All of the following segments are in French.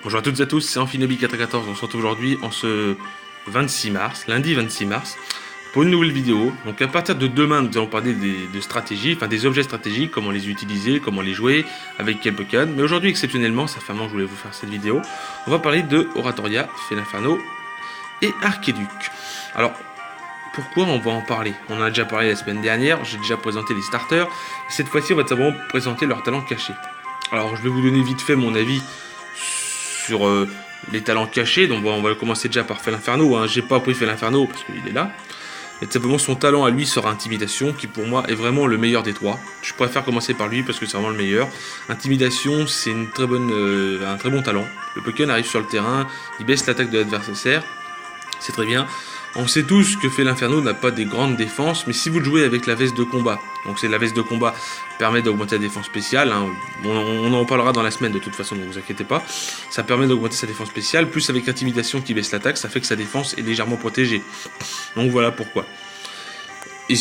Bonjour à toutes et à tous, c'est Amphinobi414. On se retrouve aujourd'hui en ce 26 mars, lundi 26 mars, pour une nouvelle vidéo. Donc à partir de demain, nous allons parler de stratégies, enfin des objets stratégiques, comment les utiliser, comment les jouer, avec quel Pokémon. Mais aujourd'hui, exceptionnellement, ça fait un moment que je voulais vous faire cette vidéo, on va parler de Oratoria, Felinferno et Archiduc. Alors, pourquoi on va en parler? On en a déjà parlé la semaine dernière, j'ai déjà présenté les starters. Cette fois-ci, on va simplement présenter leurs talents cachés. Alors, je vais vous donner vite fait mon avis sur les talents cachés. Donc on va commencer déjà par Felinferno, hein. J'ai pas pris Felinferno parce qu'il est là. Et tout simplement son talent à lui sera Intimidation, qui pour moi est vraiment le meilleur des trois. Je préfère commencer par lui parce que c'est vraiment le meilleur. Intimidation, c'est un très bon talent. Le Pokémon arrive sur le terrain, il baisse l'attaque de l'adversaire, c'est très bien. On sait tous que Felinferno n'a pas des grandes défenses, mais si vous le jouez avec la veste de combat, donc c'est la veste de combat permet d'augmenter la défense spéciale, hein. On en parlera dans la semaine de toute façon, ne vous inquiétez pas. Ça permet d'augmenter sa défense spéciale, plus avec Intimidation qui baisse l'attaque, ça fait que sa défense est légèrement protégée. Donc voilà pourquoi. Et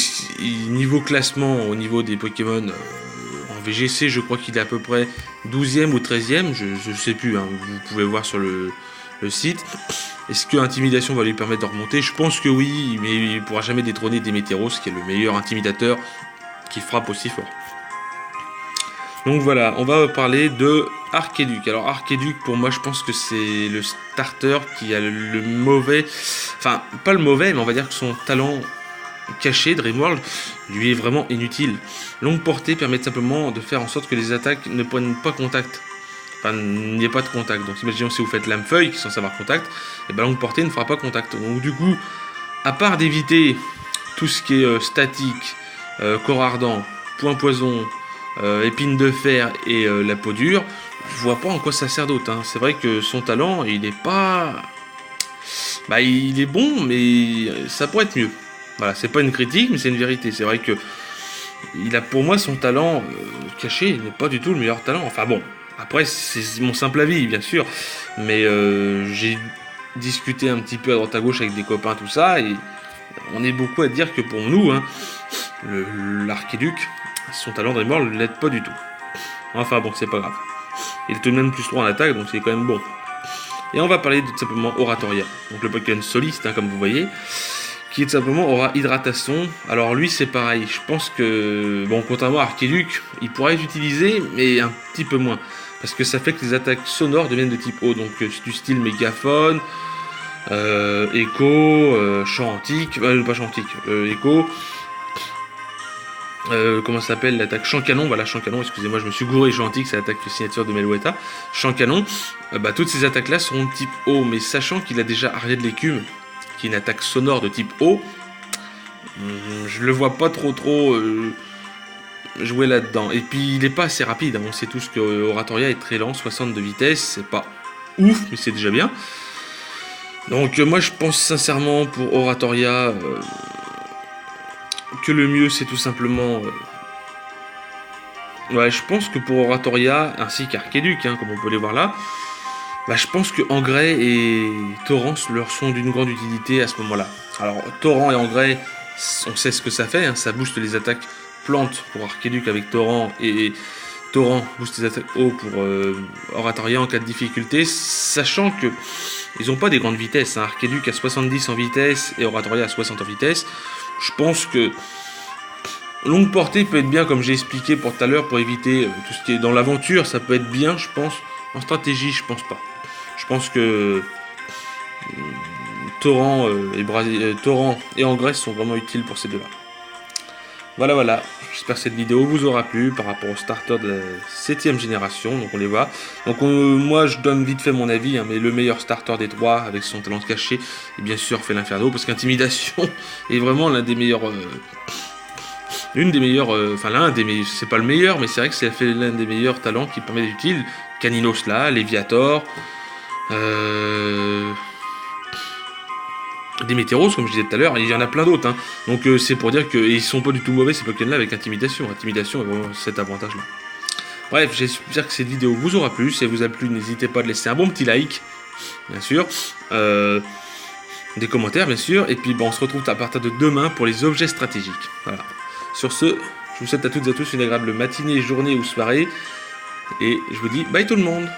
niveau classement, au niveau des Pokémon en VGC, je crois qu'il est à peu près 12e ou 13e, je sais plus, hein. Vous pouvez voir sur le site. Est-ce que Intimidation va lui permettre de remonter? Je pense que oui, mais il ne pourra jamais détrôner Démétéros, qui est le meilleur intimidateur qui frappe aussi fort. Donc voilà, on va parler de Archiduc. Alors Archiduc, pour moi, je pense que c'est le starter qui a le mauvais... Enfin, pas le mauvais, mais on va dire que son talent caché, Dreamworld, lui est vraiment inutile. Longue portée permet simplement de faire en sorte que les attaques ne prennent pas contact. Enfin, il n'y a pas de contact. Donc imaginons si vous faites lame-feuille, qui est censé avoir contact, et ben longue portée ne fera pas contact. Donc du coup, à part d'éviter tout ce qui est statique, corps ardent, point poison, épine de fer et la peau dure, je vois pas en quoi ça sert d'autre, hein. C'est vrai que son talent, il est pas... Bah il est bon, mais ça pourrait être mieux. Voilà, c'est pas une critique, mais c'est une vérité. C'est vrai que il a pour moi son talent caché, il n'est pas du tout le meilleur talent. Enfin bon, après c'est mon simple avis, bien sûr, mais j'ai discuté un petit peu à droite à gauche avec des copains, tout ça, et on est beaucoup à dire que pour nous, hein, l'Archiduc, son talent Dreamworld ne l'aide pas du tout. Enfin bon, c'est pas grave. Il est tout de même plus 3 en attaque, donc c'est quand même bon. Et on va parler de tout simplement Oratoria, donc le Pokémon soliste, hein, comme vous voyez, qui est tout simplement aura Hydratation. Alors lui c'est pareil, je pense que, bon, contrairement à Archiduc, il pourrait être utilisé, mais un petit peu moins. Parce que ça fait que les attaques sonores deviennent de type haut, donc du style mégaphone, écho, chant antique, pas chant antique, écho, comment ça s'appelle l'attaque chant canon, voilà chant canon, excusez-moi je me suis gouré, chant antique c'est l'attaque signature de Meloetta, chant canon, toutes ces attaques là seront de type haut, mais sachant qu'il a déjà Aria de l'écume, qui est une attaque sonore de type haut, je le vois pas trop jouer là-dedans. Et puis il est pas assez rapide, hein. On sait tous que Oratoria est très lent, 60 de vitesse, c'est pas ouf, mais c'est déjà bien. Donc moi je pense sincèrement pour Oratoria que le mieux c'est tout simplement... ouais, je pense que pour Oratoria, ainsi qu'Archiduc, hein, comme on peut les voir là, bah, je pense que Engrais et Torrent leur sont d'une grande utilité à ce moment-là. Alors Torrent et Engrais, on sait ce que ça fait, hein, ça booste les attaques plantes pour Archiduc avec Torrent, et Torrent booste les attaques haut pour Oratoria en cas de difficulté, sachant que ils n'ont pas des grandes vitesses, hein. Archiduc a 70 en vitesse et Oratoria a 60 en vitesse. Je pense que longue portée peut être bien, comme j'ai expliqué pour tout à l'heure, pour éviter tout ce qui est dans l'aventure, ça peut être bien, je pense. En stratégie, je pense pas. Je pense que Torrent et Engrais sont vraiment utiles pour ces deux-là. Voilà. J'espère que cette vidéo vous aura plu par rapport au starter de la 7ème génération. Donc on les voit. Donc moi je donne vite fait mon avis, hein, mais le meilleur starter des trois avec son talent caché est bien sûr Felinferno, parce qu'Intimidation est vraiment l'un des meilleurs. L'un des meilleurs, c'est pas le meilleur, mais c'est vrai que c'est l'un des meilleurs talents qui permet d'être utile. Caninos là, Léviator, Démétéros, comme je disais tout à l'heure, il y en a plein d'autres, hein. Donc c'est pour dire qu'ils sont pas du tout mauvais ces Pokémon là avec Intimidation. Intimidation est vraiment cet avantage là. Bref, j'espère que cette vidéo vous aura plu. Si elle vous a plu, n'hésitez pas à laisser un bon petit like, bien sûr, des commentaires bien sûr, et puis bon, on se retrouve à partir de demain pour les objets stratégiques. Voilà. Sur ce, je vous souhaite à toutes et à tous une agréable matinée, journée ou soirée, et je vous dis bye tout le monde.